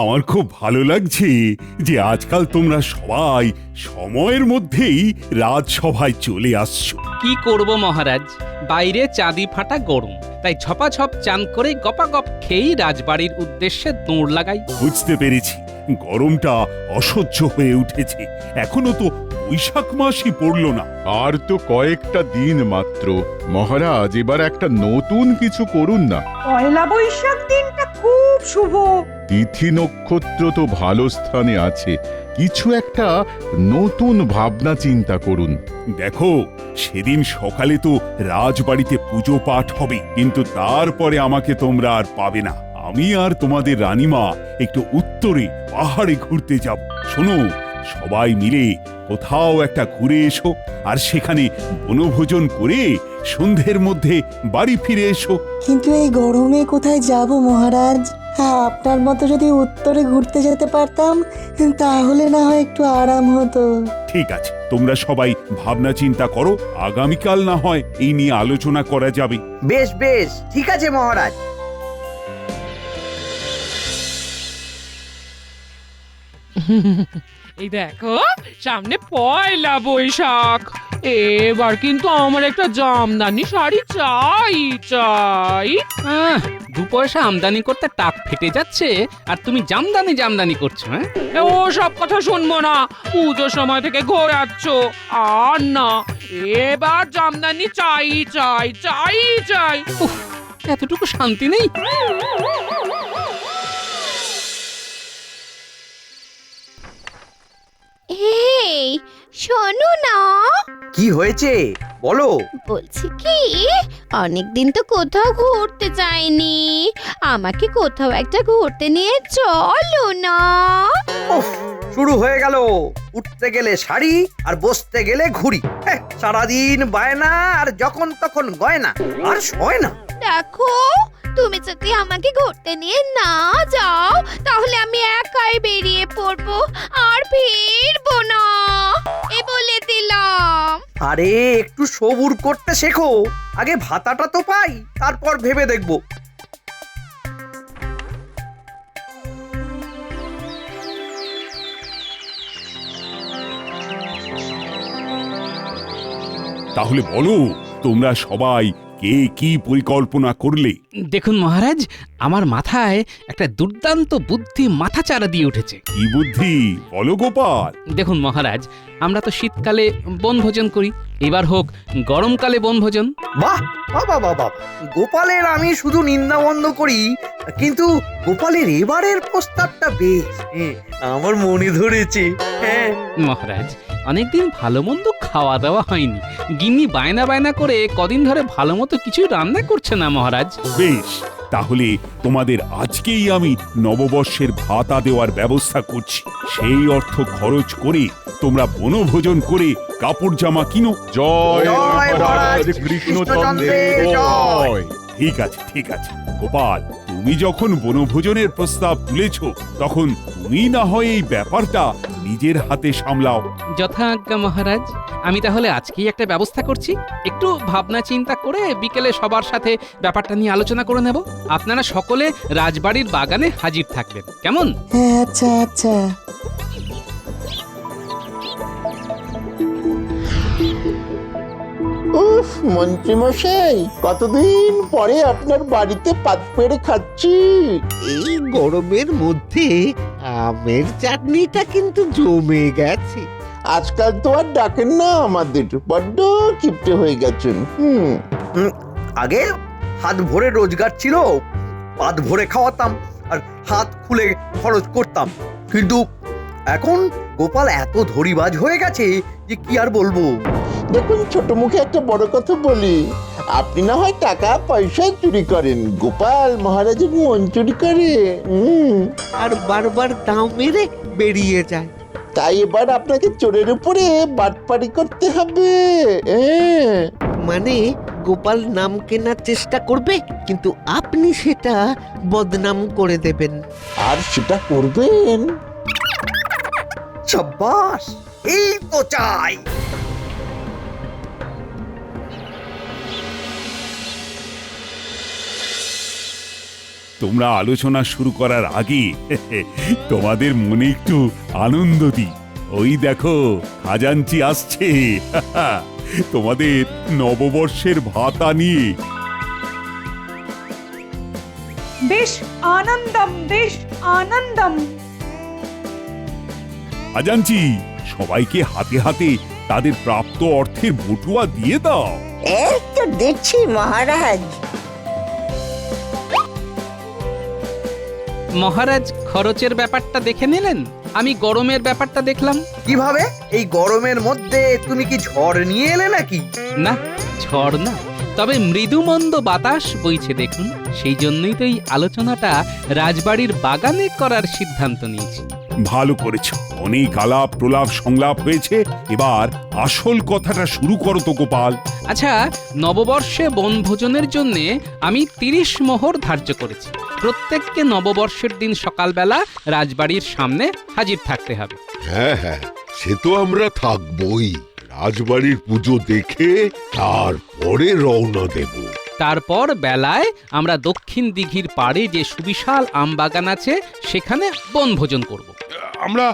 আমার খুব ভালো লাগছে যে আজকাল তোমরা সবাই সময়ের মধ্যেই রাজসভায় চলে আসছো। কি করব মহারাজ, বাইরে চাঁদি ফাটা গরম, তাই ঝপাঝপ চান করে গপাগপ খেয়েই রাজবাড়ির উদ্দেশ্যে দৌড় লাগাই। বুঝতে পেরেছি, গরমটা অসহ্য হয়ে উঠেছে। এখনো তো বৈশাখ মাসই পড়লো না। আর তো কয়েকটা দিন মাত্র। মহারাজ, এবার একটা নতুন কিছু করুন না। পয়লা বৈশাখ দিনটা খুব শুভ। তিথি নক্ষত্র তো ভালো স্থানে আছে, কিছু একটা নতুন ভাবনা চিন্তা করুন। দেখো, সেদিন সকালে তো রাজবাড়িতে পুজো পাঠ হবে, কিন্তু তারপরে আমাকে তোমরা আর পাবে না। আমি আর তোমাদের রানীমা একটু উত্তরে পাহাড়ে ঘুরতে যাব। শোনো, সবাই মিলে কোথাও একটা ঘুরে এসো, আর সেখানে বনভোজন করে সন্ধ্যের মধ্যে বাড়ি ফিরে এসো। কিন্তু এই গরমে কোথায় যাব মহারাজ? হ্যাঁ, আপনার মতো যদি উত্তরে ঘুরতে যেতে পারতাম তাহলে না হয় একটু আরাম হতো। ঠিক আছে, তোমরা সবাই ভাবনা চিন্তা করো, আগামীকাল না হয় এই নিয়ে আলোচনা করা যাবে। বেশ বেশ, ঠিক আছে মহারাজ। এই দেখো, সামনে পয়লা বৈশাখ। এবার কিন্তু আমার একটা জামদানি শাড়ি চাই চাই। দু পয়সা আমদানি করতে টাক ফেটে যাচ্ছে, আর তুমি জামদানি জামদানি করছো। হ্যাঁ, ও সব কথা শুনবো না, পুজোর সময় থেকে ঘোরাচ্ছ। আর না, এবার জামদানি চাই চাই চাই চাই। উফ, এতটুকু শান্তি নেই। এই শোনো না, কি হয়েছে বলো। বলছি কি, অনেকদিন তো কোথাও ঘুরতে যাইনি, আমাকে কোথাও একটা ঘুরতে নিয়ে চলো না। উফ, শুরু হয়ে গেল। উঠতে গেলে শাড়ি আর বসতে গেলে ঘুড়ি। সারাদিন বায়না আর যখন তখন গয়না, আর সয় না। দেখো, তুমি যদি আমাকে ঘুরতে নিয়ে না যাও তাহলে আমি একাই বেরিয়ে পড়বো, আর ফিরবো না, এ বলে দিলাম। আরে একটু সবুর করতে শেখো, আগে ভাতাটা তো পাই, তারপর ভেবে দেখবো। তাহলে বলো, তোমরা সবাই কে কি পরিকল্পনা করলে? দেখুন মহারাজ, আমার মাথায় একটা দুর্দান্ত বুদ্ধি মাথাচাড়া দিয়ে উঠেছে। কি বুদ্ধি বলো গোপাল? দেখুন মহারাজ, আমরা তো শীতকালে বনভোজন করি, এবার হোক গরমকালে বনভোজন। বাহ বাবা বাবা, গোপালের আমি শুধু নিন্দা বন্ধ করি, কিন্তু গোপালের এবারের প্রস্তাবটা বেশ, আমার মনে ধরেছে। হ্যাঁ মহারাজ, অনেকদিন ভালো মন্দ খাওয়া দাওয়া হয়নি, গিন্নি বায়না বায়না করে কদিন ধরে ভালো মতো কিছু রান্না করছে না মহারাজ। বেশ, তাহলে তোমাদের আজকেই আমি নববর্ষের ভাতা দেওয়ার ব্যবস্থা করছি। সেই অর্থ খরচ করে তোমরা বনভোজন করে কাপড় জামা কিনো। জয় জয় মহারাজ মহারাজ কৃষ্ণচন্দ্রের কৃষ্ণচন্দ্রের জয়। ঠিক আছে, ঠিক আছে গোপাল, তুমি যখন বনভোজনের প্রস্তাব তুলেছ, তখন তুমি না হয় এই ব্যাপারটা নিজের হাতে সামলাও। যথাজ্ঞা মহারাজ, আমি তাহলে আজকেই একটা ব্যবস্থা করছি। একটু ভাবনা চিন্তা করে বিকেলে সবার সাথে ব্যাপারটা নিয়ে আলোচনা করে নেব। আপনারা সকলে রাজবাড়ির বাগানে হাজির থাকবেন, কেমন? হ্যাঁ, আচ্ছা আচ্ছা। উফ, মন্ত্রীমশাই, কতদিন পরে আপনার বাড়িতে পাত পেড়ে খাচ্ছি। এই গরমের মধ্যে আমের চাটনিটা কিন্তু জমে গেছে। আজকাল তো আর ডাকেন না আমাদের, বড্ড কিপটে হয়ে গেছেন। আগে হাত ভরে রোজগার ছিল, পাত ভরে খাওয়াতাম আর হাত খুলে খরচ করতাম, কিন্তু এখন গোপাল এত ধরিবাজ হয়ে গেছে যে কি আর বলবো। দেখুন, ছোট মুখে একটা বড় কথা বলি, আপনি না হয় টাকা পয়সা চুরি করেন, গোপাল মহারাজের মন চুরি করে। আর বারবার দাও মেরে বেরিয়ে যায়। তাই এবার আপনাকে চোরের উপরে বাটপাড়ি করতে হবে। মানে গোপাল নাম কেনার চেষ্টা করবে, কিন্তু আপনি সেটা বদনাম করে দেবেন। আর সেটা করবেন। সাব্বাস, এই তো চাই। তোমরা আলোচনা শুরু করার আগে তোমাদের মনে একটু আনন্দ দিই। ওই দেখো খাজাঞ্চি আসছে তোমাদের নববর্ষের ভাতা নিয়ে। বেশ আনন্দম, বেশ আনন্দম। খাজাঞ্চি, সবাইকে হাতে হাতে তাদের প্রাপ্ত অর্থের বটুয়া দিয়ে দাও। এই তো দিচ্ছি মহারাজ। মহারাজ খরচের ব্যাপারটা দেখে নিলেন, আমি গরমের ব্যাপারটা দেখলাম। কিভাবে? এই গরমের মধ্যে তুমি কি ঝড় নিয়ে এলে নাকি? না, ঝড় না, তবে মৃদুমন্দ বাতাস বইছে দেখুন। সেই জন্যই তো এই আলোচনাটা রাজবাড়ির বাগানে করার সিদ্ধান্ত নিয়েছি। ভালো করেছ, অনেক আলাপ প্রলাপ সংলাপ হয়েছে, এবার আসল কথাটা শুরু করো তো গোপাল। আচ্ছা, নববর্ষে বনভোজনের জন্যে আমি 30 মোহর ধার্য করেছি। প্রত্যেককে নববর্ষের দিন সকালবেলা রাজবাড়ির সামনে হাজির থাকতে হবে। হ্যাঁ হ্যাঁ, সে তো আমরা থাকবই। রাজবাড়ির পুজো দেখে তারপরে রওনা দেব। তারপর বেলায় আমরা দক্ষিণ দিঘির পাড়ে যে সুবিশাল আমবাগান আছে সেখানে বনভোজন করব। আমরা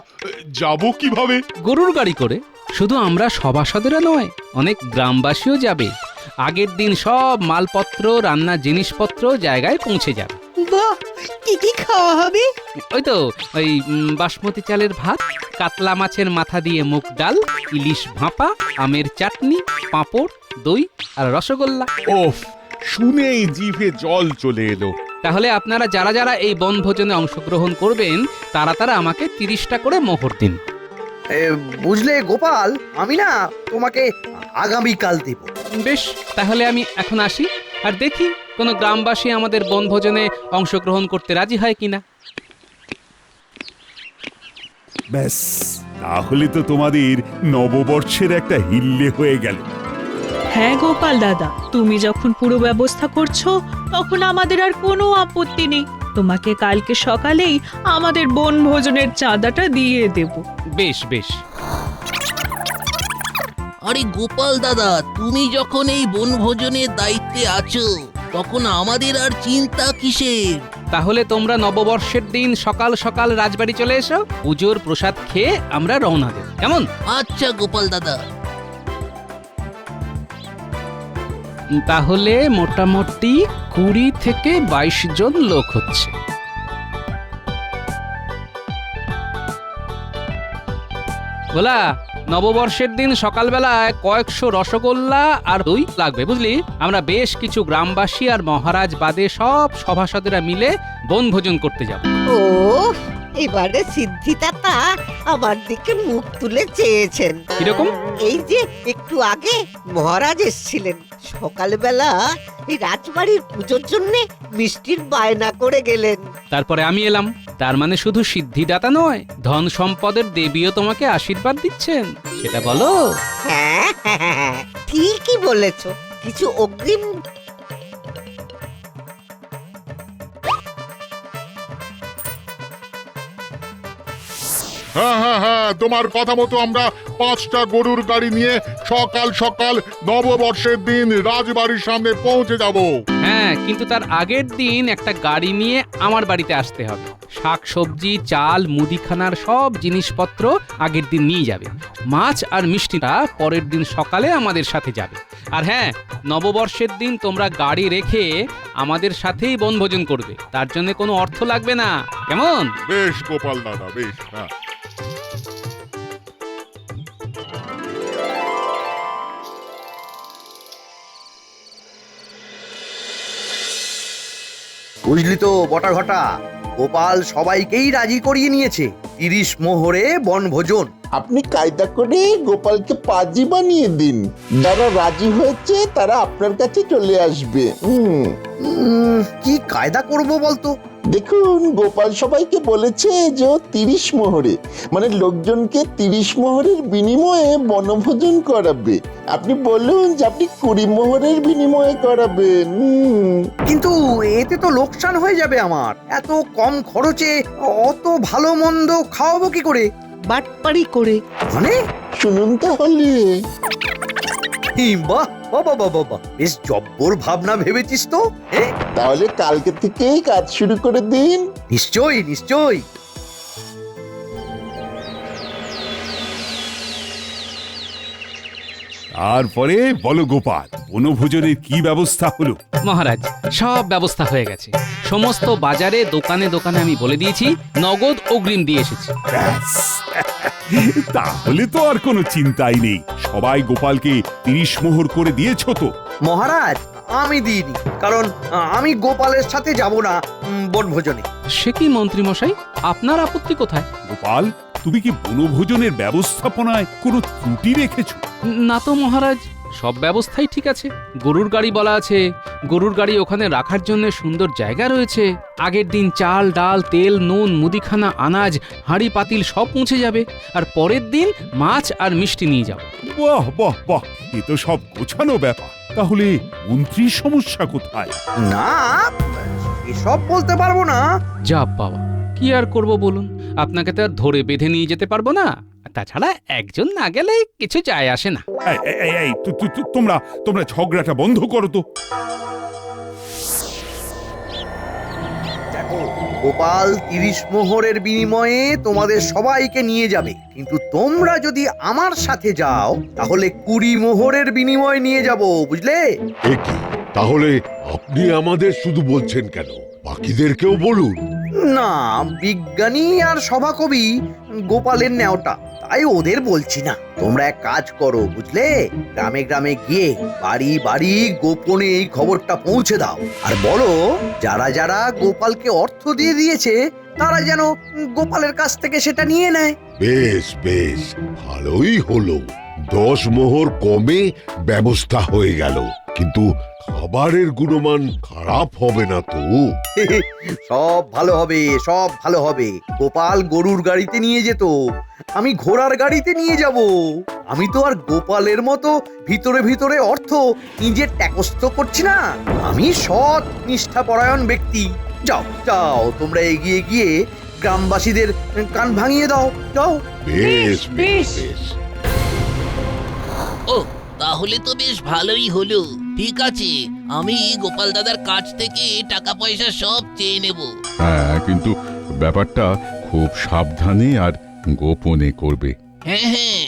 যাব কিভাবে? গরুর গাড়ি করে। শুধু আমরা সভাসদেরা নয়, অনেক গ্রামবাসীও যাবে। আগের দিন সব মালপত্র, রান্না জিনিসপত্র জায়গায় পৌঁছে যাবে। বাহ, কি কি খাওয়া হবে? ওই তো ওই বাসমতি চালের ভাত, কাতলা মাছের মাথা দিয়ে মুগ ডাল, ইলিশ ভাপা, আমের চাটনি, পাঁপড়, দই আর রসগোল্লা। ওফ, শুনেই জিভে জল চলে এলো। তাহলে আপনারা যারা যারা এই বনভোজনে অংশগ্রহণ করবেন তারা তারা আমাকে 30টা করে মোহর দিন। বুঝলে গোপাল, আমি না তোমাকে আগামীকাল দেব। বেশ, তাহলে আমি এখন আসি, আর দেখি কোনো গ্রামবাসী আমাদের বনভোজনে অংশগ্রহণ করতে রাজি হয় কিনা। ব্যাস, তাহলে তো তোমাদের নববর্ষের একটা হিল্লে হয়ে গেল। হ্যাঁ গোপাল দাদা, তুমি যখন পুরো ব্যবস্থা করছো তখন আমাদের আর কোনো আপত্তি নেই। তোমাকে কালকে সকালেই আমাদের বনভোজনের চাঁদাটা দিয়ে দেব। বেশ বেশ। আরে গোপাল দাদা, তুমি যখন এই বনভোজনের দায়িত্বে আছো তখন আমাদের আর চিন্তা কিসের? তাহলে তোমরা নববর্ষের দিন সকাল সকাল রাজবাড়ি চলে এসো, পুজোর প্রসাদ খেয়ে আমরা রওনা দেব, কেমন? আচ্ছা গোপাল দাদা। তাহলে মোটামুটি 20 থেকে 22 জন লোক হচ্ছে। বলা, নববর্ষের দিন সকালবেলায় কয়েকশো রসগোল্লা আর দই লাগবে, বুঝলি? আমরা বেশ কিছু গ্রামবাসী আর মহারাজ বাদে সব সভাসদেরা মিলে বনভোজন করতে যাব। ও, এবারে সিদ্ধিদাতা আমার দিকে মুখ তুলে চেয়েছেন। কিরকম? এই যে একটু আগে মহারাজ এসেছিলেন, সকালবেলা এই রাজবাড়ির পুজোর জন্য মিষ্টির বায়না করে গেলেন। তারপরে আমি এলাম, তার মানে শুধু সিদ্ধিদাতা নয়, ধন সম্পদের দেবীও তোমাকে আশীর্বাদ দিচ্ছেন, সেটা বলো। হ্যাঁ হ্যাঁ, ঠিকই বলেছ। কিছু অগ্রিম হ্যাঁ হ্যাঁ হ্যাঁ, তোমার কথা মতো আমরা 5টা গরুর গাড়ি নিয়ে সকাল সকাল নববর্ষের দিন রাজবাড়ির সামনে পৌঁছে যাব। হ্যাঁ, কিন্তু তার আগের দিন একটা গাড়ি নিয়ে আমার বাড়িতে আসতে হবে। শাক সবজি, চাল, মুদিখানার সব জিনিসপত্র আগের দিন নিয়ে যাবে। মাছ আর মিষ্টিটা পরের দিন সকালে আমাদের সাথে যাবে। আর হ্যাঁ, নববর্ষের দিন তোমরা গাড়ি রেখে আমাদের সাথেই বনভোজন করবে, তার জন্য কোনো অর্থ লাগবে না, কেমন? বেশ গোপাল দাদা, বেশ। হ্যাঁ, বুঝলি তো বটা ঘটা, গোপাল সবাইকেই রাজি করিয়ে নিয়েছে। 30 মোহরে বনভোজন। আপনি কায়দা করে গোপালকে পাজি বানিয়ে দিন। যারা রাজি হয়েছে তারা আপনার কাছে চলে আসবে। কি কায়দা করব বলতো? দেখুন, গোপাল সবাইকে বলেছে যে 30 মোহরে, মানে লোকজনকে 30 মোহরের বিনিময়ে বনভোজন করাবে। আপনি বলুন যে আপনি 20 মোহরের বিনিময়ে করাবেন। কিন্তু এতে তো লোকসান হয়ে যাবে আমার। এত কম খরচে অত ভালো মন্দ খাওয়াবো কি করে? বাটপাড়ি করে। মানে শুনুন তাহলে। বাহ, বাবা বাবা বাবা, বেশ জব্বর ভাবনা ভেবেছিস তো। তাহলে কালকে থেকেই কাজ শুরু করে দিন। নিশ্চয়ই নিশ্চয়ই। তারপরে বলো গোপাল, বনভোজনের কি ব্যবস্থা হলো? মহারাজ, সব ব্যবস্থা হয়ে গেছে। সমস্ত বাজারে দোকানে দোকানে আমি বলে দিয়েছি, নগদ অগ্রিম দিয়ে এসেছি। ব্যাস, তাহলে তো আর কোনো চিন্তাই নেই। সবাই গোপালকে 30 মোহর করে দিয়েছো তো? মহারাজ, আমি দিইনি, কারণ আমি গোপালের সাথে যাব না বনভোজনে। সে কি মন্ত্রী মশাই, আপনার আপত্তি কোথায়? গোপাল, তুমি কি বনভোজনের ব্যবস্থাপনায় কোনো ত্রুটি রেখেছো? না তো মহারাজ, সব ব্যবস্থাই ঠিক আছে। গরুর গাড়ি বলা আছে, গরুর গাড়ি ওখানে রাখার জন্য সুন্দর জায়গা রয়েছে। আগের দিন চাল ডাল তেল নুন মুদিখানা আনাজ হাঁড়ি পাতিল সব পৌঁছে যাবে, আর পরের দিন মাছ আর মিষ্টি নিয়ে যাও। বাহ বাহ বাহ, এ তো সব গোছানো ব্যাপার। তাহলে মন্ত্রীর সমস্যা কোথায়? না, এসব বলতে পারবো না। যা বাবা, কি আর করব বলুন, আপনাকে তো আর ধরে বেঁধে নিয়ে যেতে পারবো না। তাছাড়া একজন না গেলে কিছু যায় আসে না। এই, তোমরা ঝগড়াটা বন্ধ করো তো। দেখো, গোপাল 30 মোহরের বিনিময়ে তোমাদের সবাইকে নিয়ে যাবে, কিন্তু তোমরা যদি আমার সাথে যাও তাহলে 20 মোহরের বিনিময় নিয়ে যাব, বুঝলে? এ কি, তাহলে আপনি আমাদের শুধু বলছেন কেন? বাকিদেরকেও বলুন। না, বিজ্ঞানী আর সভাকবি গোপালের নেওটা, তাই ওদের বলছি না। তোমরা এক কাজ করো, বুঝলে? গ্রামে গ্রামে গিয়ে বাড়ি বাড়ি গোপনে এই খবরটা পৌঁছে দাও, আর বলো যারা যারা গোপালকে অর্থ দিয়ে দিয়েছে তারা যেন গোপালের কাছ থেকে সেটা নিয়ে নেয়। বেশ বেশ, ভালোই হলো। 10 মোহর কমে ব্যবস্থা হয়ে গেল, কিন্তু খাবারের গুণমান খারাপ হবে না তো? সব ভালো হবে, সব ভালো হবে। গোপাল গরুর গাড়িতে নিয়ে যেত, আমি ঘোড়ার গাড়িতে নিয়ে যাব। আমি তো আর গোপালের মতো ভিতরে ভিতরে অর্থ নিজে ট্যাকস্থ করছি না। আমি সৎ নিষ্ঠাপরায়ণ ব্যক্তি। যাও যাও, তোমরা এগিয়ে গিয়ে গ্রামবাসীদের কান ভাঙিয়ে দাও, যাও। বেশ বেশ বেশ। ও, তাহলে তো বেশ ভালোই হলো। ঠিক আছে, আমি গোপাল দাদার কাছ থেকে টাকা পয়সা সব চেয়ে নেব। হ্যাঁ, কিন্তু ব্যাপারটা খুব সাবধানে আর গোপনে করবে। হ্যাঁ হ্যাঁ।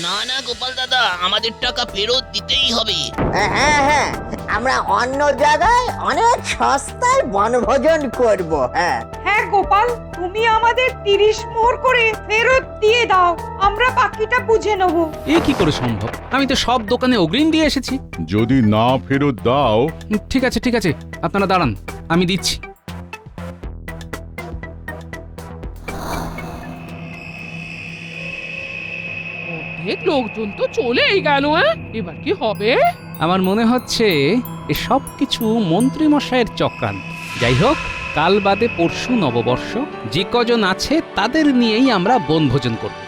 না না গোপাল দাদা, আমাদের টাকা ফেরত দিতেই হবে। হ্যাঁ হ্যাঁ, আমরা অন্য জায়গায় অনেক সস্তায় বনভোজন করব। হ্যাঁ হ্যাঁ গোপাল, তুমি আমাদের 30 মোহর করে ফেরত দিয়ে দাও, আমরা বাকিটা বুঝে নেব। এ কি করে সম্ভব? আমি তো সব দোকানে অগ্রিম দিয়ে এসেছি। যদি না ফেরত দাও? ঠিক আছে ঠিক আছে, আপনারা দাঁড়ান, আমি দিচ্ছি। লোকজন তো চলেই গেল, এবার কি হবে? আমার মনে হচ্ছে এ সব কিছু মন্ত্রী মশাইয়ের চক্রান্ত। যাই হোক, কাল বাদে পরশু নববর্ষ, যে কজন আছে তাদের নিয়েই আমরা বনভোজন করব।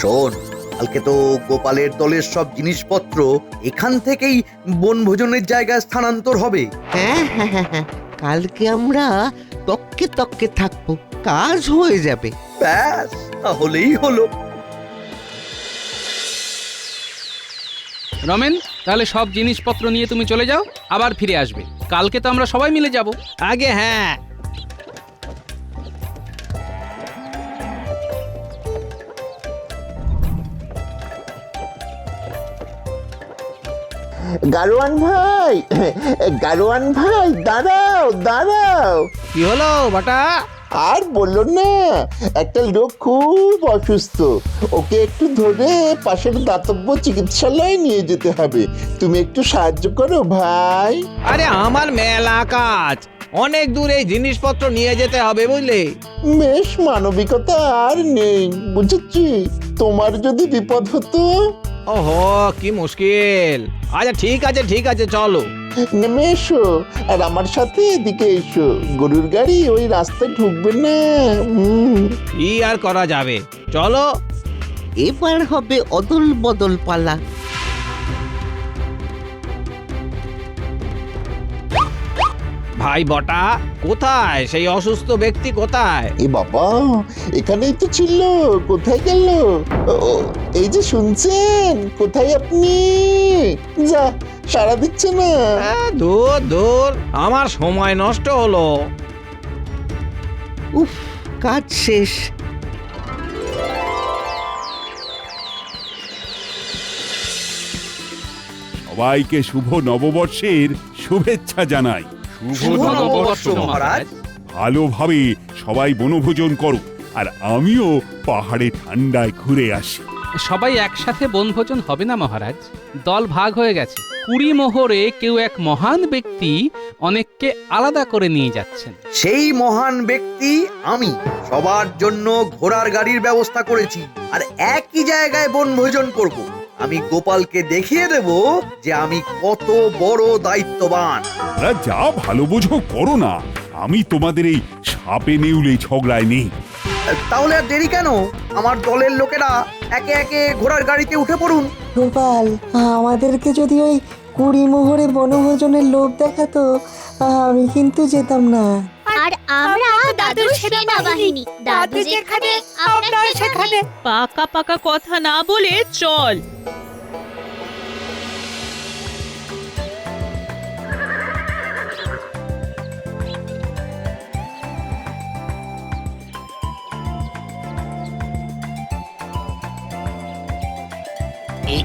শোন, কালকে তো গোপালের দলের সব জিনিসপত্র এখান থেকেই বনভোজনের জায়গায় স্থানান্তর হবে। হ্যাঁ হ্যাঁ হ্যাঁ হ্যাঁ, কালকে আমরা তককে তককে থাকবো, কাজ হয়ে যাবে। ব্যাস, তাহলেই হলো। রমেন, তাহলে সব জিনিসপত্র নিয়ে তুমি চলে যাও, আবার ফিরে আসবে। কালকে তো আমরা সবাই মিলে যাব। আগে হ্যাঁ। গারোয়ান ভাই, গারোয়ান ভাই, দাঁড়াও দাঁড়াও। কি হলো বাটা? আর বললো না, একটা লোক খুব অসুস্থ, ওকে একটু ধরে পাশের দাতব্য চিকিৎসালয়ে নিয়ে যেতে হবে। তুমি একটু সাহায্য করো ভাই। আরে আমার মেলা কাজ, অনেক দূরে জিনিসপত্র নিয়ে যেতে হবে বুঝলে। বেশ, মানবিকতা আর নেই, বুঝেছি। তোমার যদি বিপদ হতো। ওহো, কি মুশকিল। আচ্ছা ঠিক আছে চলো। নেমে এসো, আর আমার সাথে এদিকে এসো। গরুর গাড়ি ওই রাস্তায় ঢুকবে না। কি আর করা যাবে, চলো। এবার হবে অদল বদল পালা। ভাই বটা, কোথায় সেই অসুস্থ ব্যক্তি কোথায়? এ বাবা, এখানেই তো ছিল, কোথায় গেল? ও, এই যে শুনছেন, কোথায় আপনি? যা, সাড়া দিচ্ছে না। দূর দূর, আমার সময় নষ্ট হলো। উফ, কাজ শেষ। সবাইকে শুভ নববর্ষের শুভেচ্ছা জানাই। শুভ নববর্ষ মহারাজ। ভালোভাবে সবাই বনভোজন করো, আর আমিও পাহাড়ে ঠান্ডায় ঘুরে আসি। সবাই একসাথে বনভোজন হবে না মহারাজ, দল ভাগ হয়ে গেছে। 20 মোহরে কেউ এক মহান ব্যক্তি অনেককে আলাদা করে নিয়ে যাচ্ছেন। সেই মহান ব্যক্তি আমি। সবার জন্য ঘোড়ার গাড়ির ব্যবস্থা করেছি, আর একই জায়গায় বনভোজন করব। আমি গোপালকে দেখিয়ে দেব যে আমি কত বড় দায়িত্ববান। তোমরা যা ভালো বোঝো করো না, আমি তোমাদের এই সাপে নেউলে ঝগড়ায় নেই। তাহলে আর দেরি কেন? আমার দলের লোকেরা একে একে ঘোড়ার গাড়িতে উঠে পড়ুন। গোপাল, আমাদেরকে যদি ওই 20 মোহরে বনভোজনের লোভ দেখাতো, আমি কিন্তু যেতাম না। আর আমরা দাদুর সেনাবাহিনী, দাদু যেখানে আমরা সেখানে। পাকা পাকা কথা না বলে চল।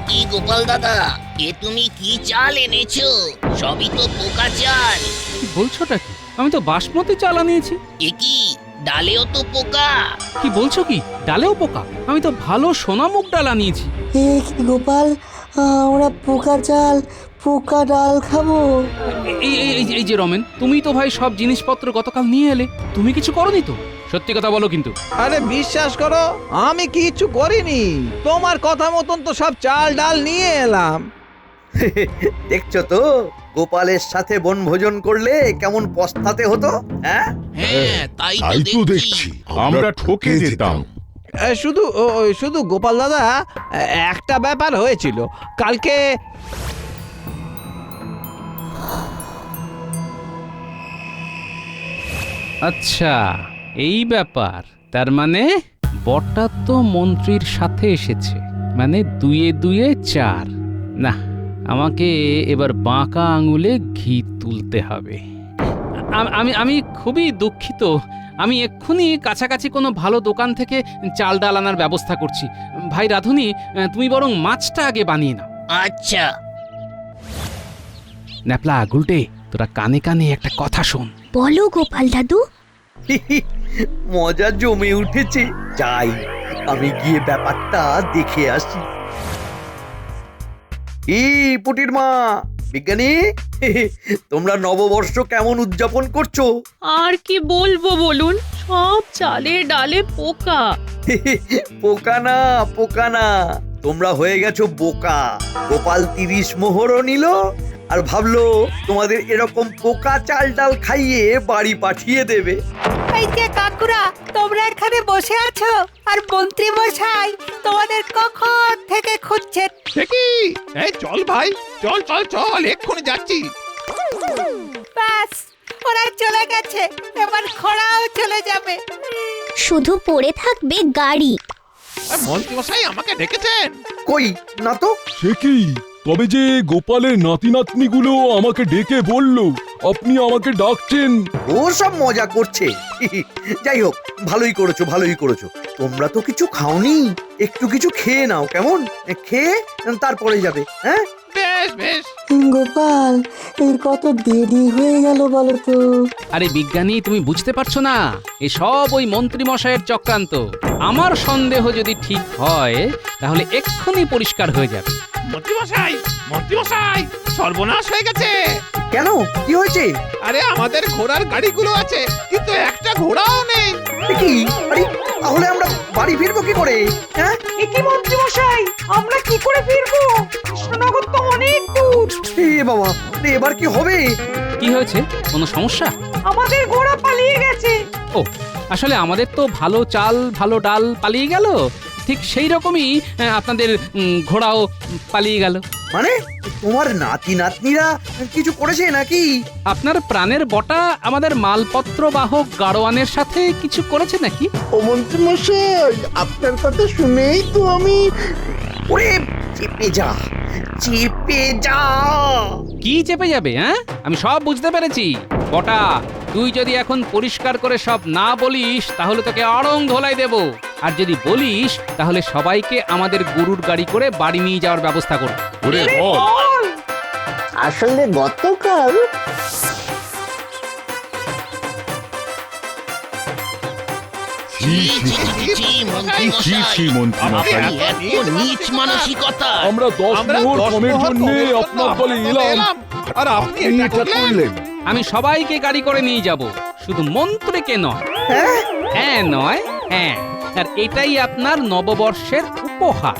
কি গোপাল দাদা, এ তুমি কি চাল এনেছো? সবই তো পোকা চাল। কি বলছোটা কি? আমি তো বাসমতি চাল আনিয়েছি। এ কি, ডালেও তো পোকা? কি বলছো কি, ডালেও পোকা? আমি তো ভালো সোনামুগ ডাল আনিয়েছি। এ কি গোপাল, আমরা পোকা চাল পোকা ডাল খাবো? এই যে রমেন, তুমি তো ভাই সব জিনিসপত্র গতকাল নিয়ে এলে, তুমি কিছু করনি তো? সত্যি কথা বলো কিন্তু। আরে বিশ্বাস করো, আমি কিছু করিনি। তোমার কথা মতন তো সব চাল ডাল নিয়ে এলাম। দেখছো তো, গোপালের সাথে বনভোজন করলে কেমন পস্তাতে হতো। হ্যাঁ, তাই তো দেখছি আমরা ঠকে যেতাম। শুধু গোপাল দাদা, একটা ব্যাপার হয়েছিল কালকে। আচ্ছা, এই ব্যাপার। তার মানে বটটা তো মন্ত্রীর সাথে এসেছে, মানে 2 এ 4। না, আমাকে এবার বাঁকা আঙুলে ঘি তুলতে হবে। আমি খুবই দুঃখিত। আমি এক্ষুনি কাছাকাছি কোনো ভালো দোকান থেকে চাল ডাল আনার ব্যবস্থা করছি। ভাই রাধুনি, তুমি বরং মাছটা আগে বানিয়ে নাও। আচ্ছা। ন্যাপলা গুলটে, তোরা কানে কানে একটা কথা শোন। বলো গোপাল দাদু। মজা জমে উঠেছে। যাই, আমি গিয়ে ব্যাপারটা দেখে আসি। পুটির মা, বিজ্ঞানী, তোমরা নববর্ষ কেমন উদযাপন করছো? আর কি বলবো বলুন, সব চালে ডালে পোকা। পোকা না, তোমরা হয়ে গেছো বোকা। গোপাল 30 মোহরও নিল, আর ভাবলো তোমাদের এরকম পোকা চাল ডাল খাইয়ে বাড়ি পাঠিয়ে দেবে। এই যে কাকুরা, তোমরা এখানে বসে আছো, আর মন্ত্রী মশাই তোমাদের কখন থেকে খুঁজছেন। দেখি, এই চল ভাই, চল চল চল, এক্ষুনি যাচ্ছি। ব্যাস, ওরা চলে গেছে, এবার ঘোড়াও চলে যাবে। শুধু পড়ে থাকবে গাড়ি। মন্ত্রী মশাই আমাকে ডেকেছেন? কই না তো। সে কি, তবে যে গোপালের নাতি নাতনিগুলো আমাকে ডেকে বলল আপনি আমাকে ডাকছেন। ও সব মজা করছে। যাই হোক, ভালোই করেছো। তোমরা তো কিছু খাওনি, একটু কিছু খেয়ে নাও, কেমন? খেয়ে তারপরে যাবে। হ্যাঁ, বেশ বেশ। গোপাল, এর কত দেরি হয়ে গেল বলো তো। আরে বিজ্ঞানী, তুমি বুঝতে পারছো না, এসব ওই মন্ত্রী মশাইয়ের চক্রান্ত। আমার সন্দেহ যদি ঠিক হয়, তাহলে এক্ষুনি পরিষ্কার হয়ে যাবে। মন্ত্রী মশাই, সর্বনাশ হয়ে গেছে। কেন, কি হয়েছে? আরে আমাদের ঘোড়ার গাড়িগুলো আছে, কিন্তু একটা ঘোড়াও নেই। কি? আরে তাহলে আমরা বাড়ি ফিরবো কি করে? হ্যাঁ, কি মন্ত্রী মশাই, আমরা কি করে ফিরবো? কৃষ্ণনগর তো অনেক দূর। বাবা, এবার কি হবে? কি হয়েছে? কোনো সমস্যা? আমাদের ঘোড়া পালিয়ে গেছে। ও, আসলে আমাদের তো ভালো চাল ভালো ডাল পালিয়ে গেল, ঠিক সেই রকমই আপনাদের ঘোড়াও পালিয়ে গেল। মানে তোমার নাতি নাতনিরা কিছু করেছে নাকি? আপনার প্রাণের বটা আমাদের মালপত্র বাহক গাড়োয়ানের সাথে কিছু করেছে নাকি? ও মন্ত্রী মশাই, আপনার কথা শুনেই তো আমি... ওরে চেপে যা, চেপে যা। কি চেপে যাবে? হ্যাঁ, আমি সব বুঝতে পেরেছি। বটা, তুই যদি এখন পরিষ্কার করে সব না বলিস তাহলে তোকে আড়ং ধোলাই দেব, আর যদি বলিস তাহলে সবাইকে আমাদের গরুর গাড়ি করে বাড়ি নিয়ে যাওয়ার ব্যবস্থা করব। ওরে বল। আসলে গতকাল নীচ মানসিকতা। আমরা 10 মোহর কমের জন্য আপনার দলে এলাম, আর আপনি এটা করলেন। আমি সবাইকে গাড়ি করে নিয়ে যাব, শুধু মন্ত্রীকে নয়। হ্যাঁ নয় হ্যাঁ, আর এটাই আপনার নববর্ষের উপহার।